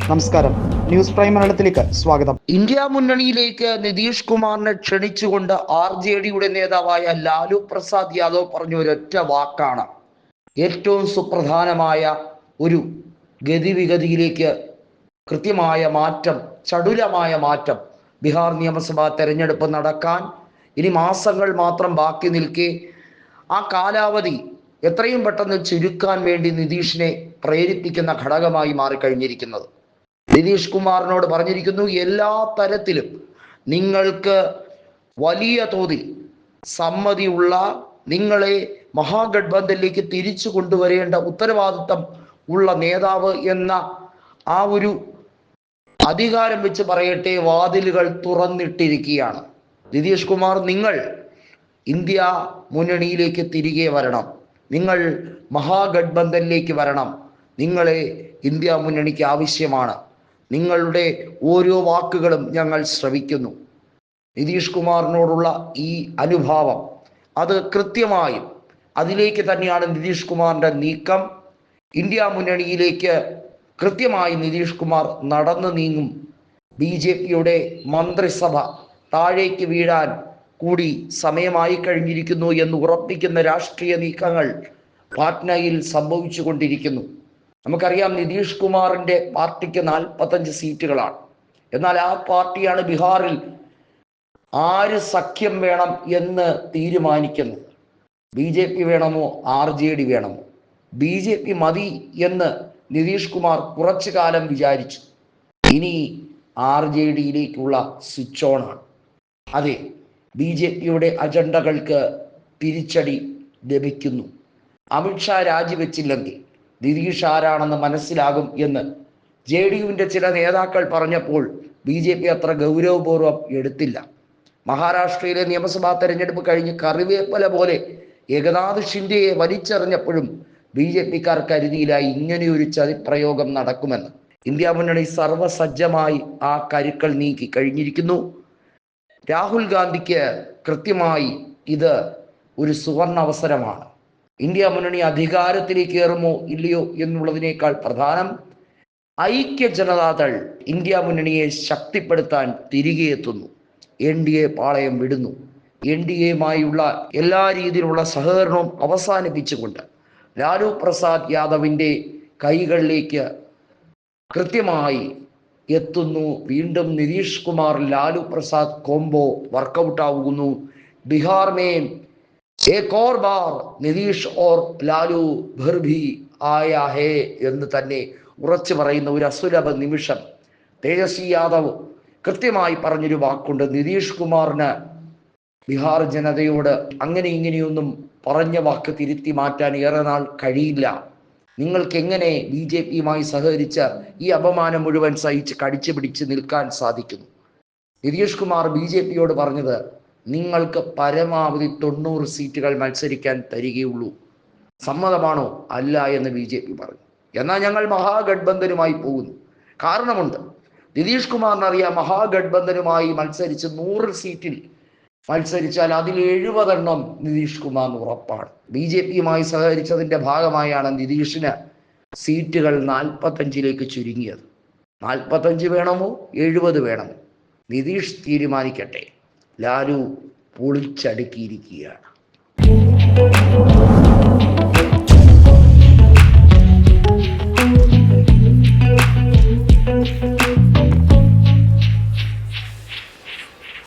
നമസ്കാരം, news prime മലയാളത്തിലേക്ക് സ്വാഗതം. ഇന്ത്യ മുന്നണിയിലേക്ക് നിതീഷ് കുമാറിനെ ക്ഷണിച്ചുകൊണ്ട് RJDയുടെ നേതാവായ ലാലു പ്രസാദ് യാദവ് പറഞ്ഞ ഒരൊറ്റ വാക്കാണ് ഏറ്റവും സുപ്രധാനമായ ഒരു ഗതിവിഗതിയിലേക്ക് കൃത്യമായ മാറ്റം, ചടുലമായ മാറ്റം. ബീഹാർ നിയമസഭാ തെരഞ്ഞെടുപ്പ് നടക്കാൻ ഇനി മാസങ്ങൾ മാത്രം ബാക്കി നിൽക്കെ ആ കാലാവധി എത്രയും പെട്ടെന്ന് ചുരുക്കാൻ വേണ്ടി നിതീഷിനെ പ്രേരിപ്പിക്കുന്ന ഘടകമായി മാറിക്കഴിഞ്ഞിരിക്കുന്നത്. നിതീഷ് കുമാറിനോട് പറഞ്ഞിരിക്കുന്നു, എല്ലാ തരത്തിലും നിങ്ങൾക്ക് വലിയ തോതിൽ സമ്മതിയുള്ള, നിങ്ങളെ മഹാഗഡ്ബന്ധനിലേക്ക് തിരിച്ചു കൊണ്ടുവരേണ്ട ഉത്തരവാദിത്തം ഉള്ള നേതാവ് എന്ന ആ ഒരു അധികാരം വെച്ച് പറയട്ടെ, വാതിലുകൾ തുറന്നിട്ടിരിക്കുകയാണ്. നിതീഷ് കുമാർ, നിങ്ങൾ ഇന്ത്യ മുന്നണിയിലേക്ക് തിരികെ വരണം, നിങ്ങൾ മഹാഗഡ്ബന്ധനിലേക്ക് വരണം, നിങ്ങളെ ഇന്ത്യ മുന്നണിക്ക് ആവശ്യമാണ്, നിങ്ങളുടെ ഓരോ വാക്കുകളും ഞങ്ങൾ ശ്രവിക്കുന്നു. നിതീഷ് കുമാറിനോടുള്ള ഈ അനുഭാവം, അത് കൃത്യമായും അതിലേക്ക് തന്നെയാണ് നിതീഷ് കുമാറിൻ്റെ നീക്കം. ഇന്ത്യ മുന്നണിയിലേക്ക് കൃത്യമായി നിതീഷ് കുമാർ നടന്നു നീങ്ങും. BJPയുടെ മന്ത്രിസഭ താഴേക്ക് വീഴാൻ കൂടി സമയമായി കഴിഞ്ഞിരിക്കുന്നു എന്ന് ഉറപ്പിക്കുന്ന രാഷ്ട്രീയ നീക്കങ്ങൾ പാറ്റ്നയിൽ സംഭവിച്ചു കൊണ്ടിരിക്കുന്നു. നമുക്കറിയാം, നിതീഷ് കുമാറിൻ്റെ പാർട്ടിക്ക് 45 സീറ്റുകളാണ്. എന്നാൽ ആ പാർട്ടിയാണ് ബീഹാറിൽ ആര് സഖ്യം വേണം എന്ന് തീരുമാനിക്കുന്നത്. BJP വേണമോ RJD വേണമോ? BJP മതി എന്ന് നിതീഷ് കുമാർ കുറച്ചു കാലം വിചാരിച്ചു. ഇനി RJDയിലേക്കുള്ള സ്വിച്ച് ഓൺ ആണ്. അതെ, BJPയുടെ അജണ്ടകൾക്ക് തിരിച്ചടി ലഭിക്കുന്നു. അമിത്ഷാ രാജിവെച്ചില്ലെങ്കിൽ നിതീഷ് ആരാണെന്ന് മനസ്സിലാകും എന്ന് JDUവിൻ്റെ ചില നേതാക്കൾ പറഞ്ഞപ്പോൾ BJP അത്ര ഗൗരവപൂർവ്വം എടുത്തില്ല. മഹാരാഷ്ട്രയിലെ നിയമസഭാ തെരഞ്ഞെടുപ്പ് കഴിഞ്ഞ് കറിവേപ്പല പോലെ ഏകനാഥ് ഷിൻഡെയെ വലിച്ചെറിഞ്ഞപ്പോഴും BJPക്കാർ കരുതിയില്ല ഇങ്ങനെയൊരു ചതിപ്രയോഗം നടക്കുമെന്ന്. ഇന്ത്യ മുന്നണി സർവസജ്ജമായി ആ കരുക്കൾ നീക്കി കഴിഞ്ഞിരിക്കുന്നു. രാഹുൽ ഗാന്ധിക്ക് കൃത്യമായി ഇത് ഒരു സുവർണ അവസരമാണ്. ഇന്ത്യ മുന്നണി അധികാരത്തിലേക്ക് കയറുമോ ഇല്ലയോ എന്നുള്ളതിനേക്കാൾ പ്രധാനം, ഐക്യ ജനതാദൾ ഇന്ത്യ മുന്നണിയെ ശക്തിപ്പെടുത്താൻ തിരികെ എത്തുന്നു. NDA പാളയം വിടുന്നു. NDAയുമായുള്ള എല്ലാ രീതിയിലുള്ള സഹകരണവും അവസാനിപ്പിച്ചുകൊണ്ട് ലാലു പ്രസാദ് യാദവിൻ്റെ കൈകളിലേക്ക് കൃത്യമായി എത്തുന്നു. വീണ്ടും നിതീഷ് കുമാർ ലാലു പ്രസാദ് കോംബോ വർക്കൗട്ട് ആകുന്നു. ബീഹാർ में एक और बार നിതീഷ് ഓർ ലാലു ഭർ ഭി ആയാ ഹേ എന്ന് തന്നെ ഉറച്ചു പറയുന്ന ഒരു അസുലഭ നിമിഷം. തേജസ്വി യാദവ് കൃത്യമായി പറഞ്ഞൊരു വാക്കുണ്ട്, നിതീഷ് കുമാറിന് ബീഹാർ ജനതയോട് അങ്ങനെ ഇങ്ങനെയൊന്നും പറഞ്ഞ വാക്ക് തിരുത്തി മാറ്റാൻ ഏറെ നാൾ കഴിയില്ല. നിങ്ങൾക്ക് എങ്ങനെ BJPയുമായി സഹകരിച്ച് ഈ അപമാനം മുഴുവൻ സഹിച്ച് കടിച്ചു പിടിച്ച് നിൽക്കാൻ സാധിക്കുന്നു? നിതീഷ് കുമാർ BJPയോട് പറഞ്ഞത്, നിങ്ങൾക്ക് പരമാവധി 90 സീറ്റുകൾ മത്സരിക്കാൻ തരികയുള്ളൂ. സമ്മതമാണോ? അല്ല എന്ന് BJP പറഞ്ഞു. എന്നാൽ ഞങ്ങൾ മഹാഗഡ്ബന്ധനുമായി പോകുന്നു. കാരണമുണ്ട്. നിതീഷ് കുമാറിനറിയാം, മഹാഗഡ്ബന്ധനുമായി മത്സരിച്ച് 100 സീറ്റിൽ മത്സരിച്ചാൽ അതിൽ 70 എണ്ണം നിതീഷ് കുമാറിന് ഉറപ്പാണ്. BJPയുമായി സഹകരിച്ചതിൻ്റെ ഭാഗമായാണ് നിതീഷിന് സീറ്റുകൾ 45ലേക്ക് ചുരുങ്ങിയത്. 45 വേണമോ 70 വേണമോ? നിതീഷ് തീരുമാനിക്കട്ടെ. ലാലു പൊളിച്ചടുക്കിയിരിക്കുകയാണ്.